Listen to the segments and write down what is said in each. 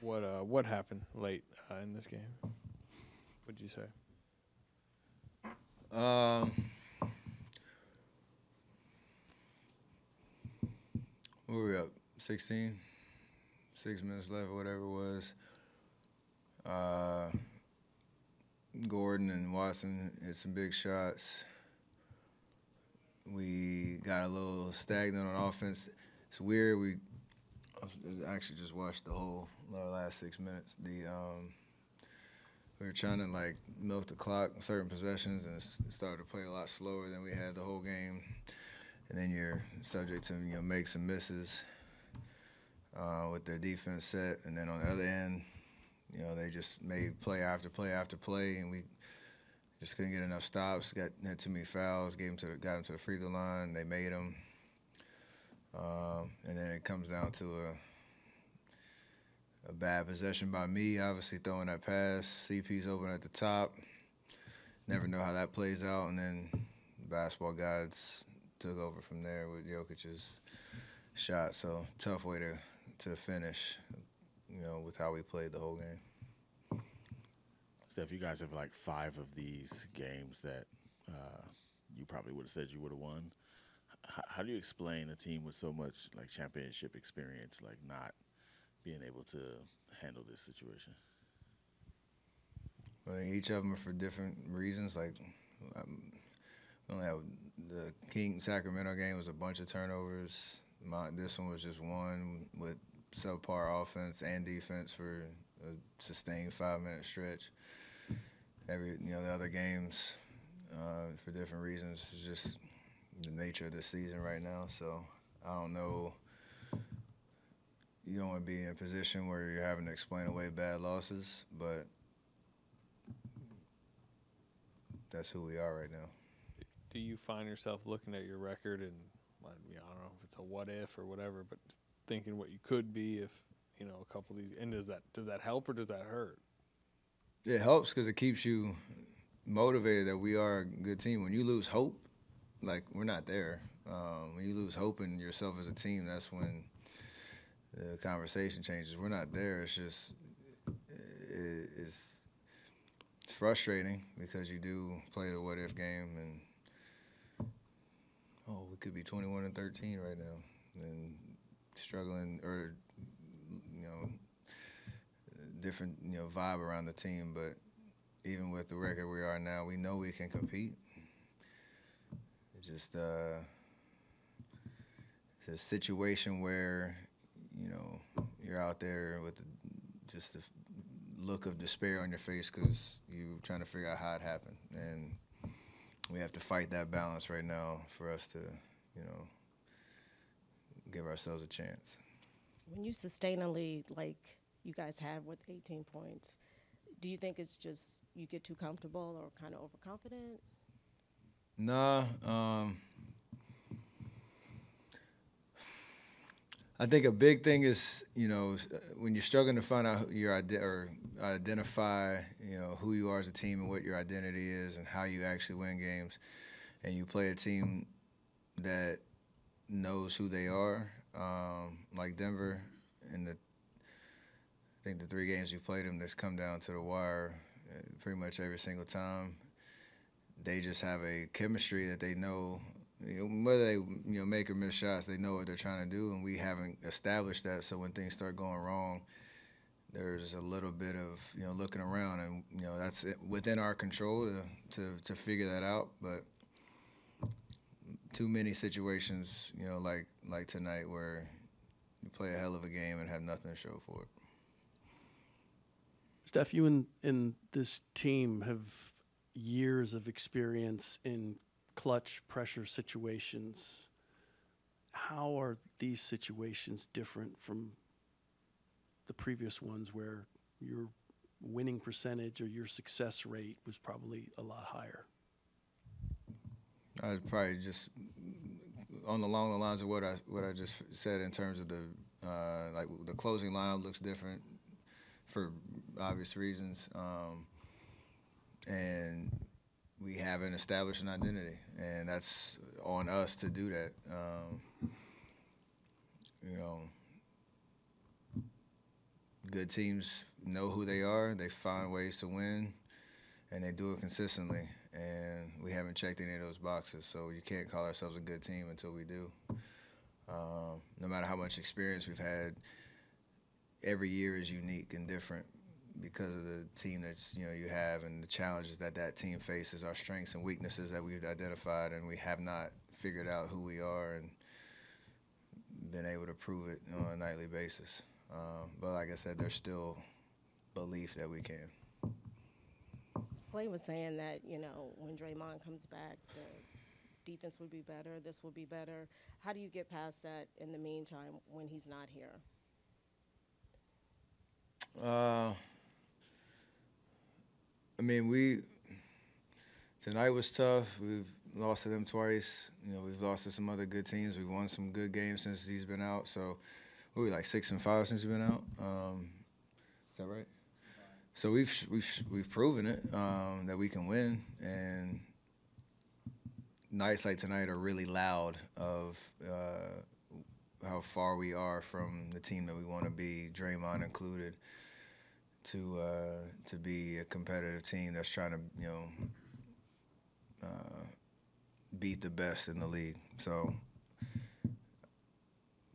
What happened late in this game? What'd you say? We were up 16, 6 minutes left, or whatever it was. Gordon and Watson hit some big shots. We got a little stagnant on offense. It's weird. I actually just watched the last 6 minutes. We were trying to like milk the clock on certain possessions and started to play a lot slower than we had the whole game. And then you're subject to make some misses with their defense set. And then on the other end, they just made play after play after play, and we just couldn't get enough stops. Had too many fouls. Got them to the free throw line. They made them. And then it comes down to a bad possession by me, obviously throwing that pass. CP's open at the top. Never know how that plays out. And then basketball gods took over from there with Jokic's shot. So tough way to finish, with how we played the whole game. Steph, you guys have like 5 of these games that you probably would have said you would have won. How do you explain a team with so much like championship experience, like not being able to handle this situation? Well, each of them are for different reasons. Like, we only have the King Sacramento game was a bunch of turnovers. This one was just one with subpar offense and defense for a sustained 5-minute stretch. The other games for different reasons. It's just the nature of the season right now. So I don't know. You don't want to be in a position where you're having to explain away bad losses, but that's who we are right now. Do you find yourself looking at your record and I don't know if it's a what if or whatever, but thinking what you could be if a couple of these? And does that help or does that hurt? It helps because it keeps you motivated that we are a good team. When you lose hope, like we're not there. When you lose hope in yourself as a team, that's when the conversation changes. We're not there. It's just it's frustrating because you do play the what if game and we could be 21-13 right now and struggling or different vibe around the team. But even with the record we are now, we know we can compete. It's just it's a situation where you're out there with just the look of despair on your face because you're trying to figure out how it happened, and we have to fight that balance right now for us to give ourselves a chance. When you sustainably, like you guys have with 18 points, do you think it's just you get too comfortable or kind of overconfident? Nah. I think a big thing is, when you're struggling to find out identify, who you are as a team and what your identity is and how you actually win games, and you play a team that knows who they are, like Denver, I think the 3 games we played them, that's come down to the wire pretty much every single time. They just have a chemistry that they know. Whether they make or miss shots, they know what they're trying to do, and we haven't established that. So when things start going wrong, there's a little bit of looking around, and that's within our control to figure that out. But too many situations, like tonight, where you play a hell of a game and have nothing to show for it. Steph, you and this team have years of experience in clutch pressure situations. How are these situations different from the previous ones where your winning percentage or your success rate was probably a lot higher? I was probably just along the lines of what I just said in terms of like the closing lineup looks different for obvious reasons, and we haven't established an identity, and that's on us to do that. good teams know who they are. They find ways to win, and they do it consistently. And we haven't checked any of those boxes, so you can't call ourselves a good team until we do. No matter how much experience we've had, every year is unique and different because of the team that's you have and the challenges that team faces, our strengths and weaknesses that we've identified, and we have not figured out who we are and been able to prove it on a nightly basis. But like I said, there's still belief that we can. Clay was saying that, when Draymond comes back, the defense would be better, this will be better. How do you get past that in the meantime when he's not here? Tonight was tough. We've lost to them twice. We've lost to some other good teams. We've won some good games since he's been out. So we're like 6-5 since he's been out. Is that right? So we've proven it that we can win, and nights like tonight are really loud of how far we are from the team that we want to be, Draymond included, to be a competitive team that's trying to beat the best in the league. So,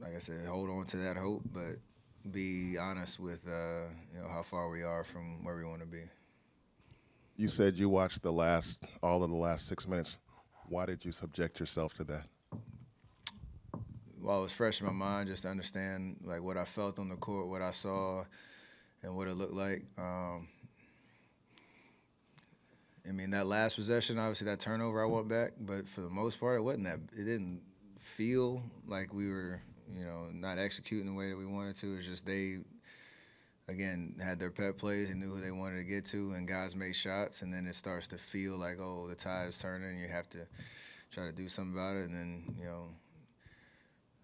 like I said, hold on to that hope, but be honest with how far we are from where we want to be. You said you watched all of the last 6 minutes. Why did you subject yourself to that? Well, it was fresh in my mind just to understand like what I felt on the court, what I saw, and what it looked like. That last possession, obviously that turnover I want back, but for the most part, it didn't feel like we were, not executing the way that we wanted to. It's just they, again, had their pet plays and knew who they wanted to get to, and guys made shots, and then it starts to feel like, oh, the tide is turning, and you have to try to do something about it. And then,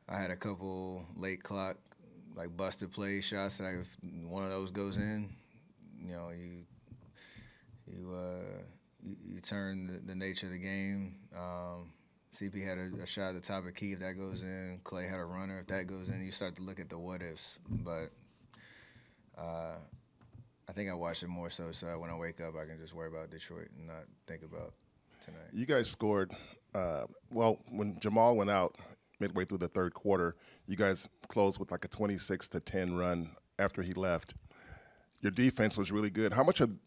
I had a couple late clock, like busted play shots that if one of those goes in, you turn the nature of the game. CP had a shot at the top of the key. If that goes in, Clay had a runner. If that goes in, you start to look at the what-ifs. But I think I watched it more so that when I wake up, I can just worry about Detroit and not think about tonight. You guys scored, when Jamal went out midway through the third quarter, you guys closed with like a 26-10 run after he left. Your defense was really good. How much of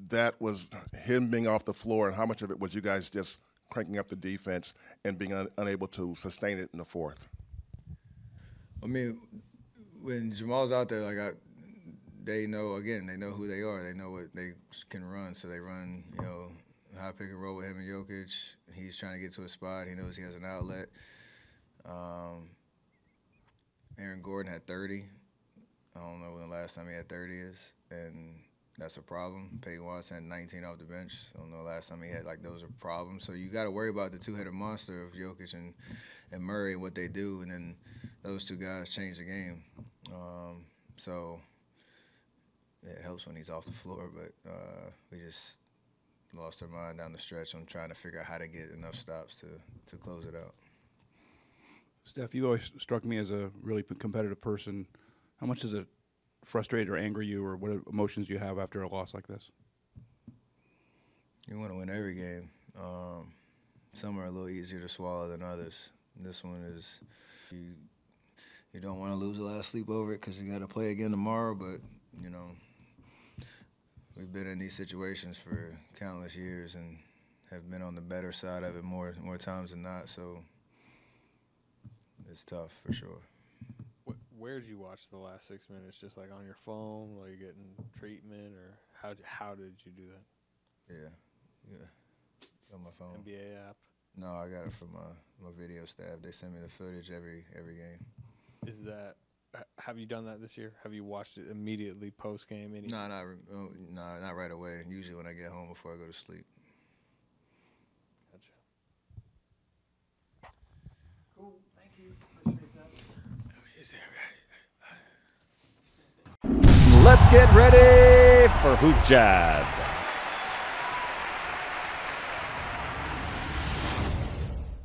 that was him being off the floor, and how much of it was you guys just cranking up the defense and being unable to sustain it in the fourth? When Jamal's out there, they know who they are. They know what they can run, so they run, high pick and roll with him and Jokic. He's trying to get to a spot. He knows he has an outlet. Aaron Gordon had 30. I don't know when the last time he had 30 is, and that's a problem. Peyton Watson had 19 off the bench. I don't know the last time he had, those are problems. So you got to worry about the two-headed monster of Jokic and Murray and what they do, and then those two guys change the game. So it helps when he's off the floor, but we just lost our mind down the stretch on trying to figure out how to get enough stops to close it out. Steph, you always struck me as a really competitive person. How much does it frustrate or anger you, or what emotions do you have after a loss like this? You want to win every game. Some are a little easier to swallow than others. This one is you don't want to lose a lot of sleep over it because you got to play again tomorrow, but, we've been in these situations for countless years and have been on the better side of it more times than not, so it's tough for sure. Where did you watch the last 6 minutes? Just like on your phone while you're getting treatment, or how did you do that? Yeah, on my phone. NBA app. No, I got it from my video staff. They send me the footage every game. Have you done that this year? Have you watched it immediately post game? No, not right away. Usually when I get home before I go to sleep. Gotcha. Cool. Thank you. Appreciate that. Let's get ready for HoopJab.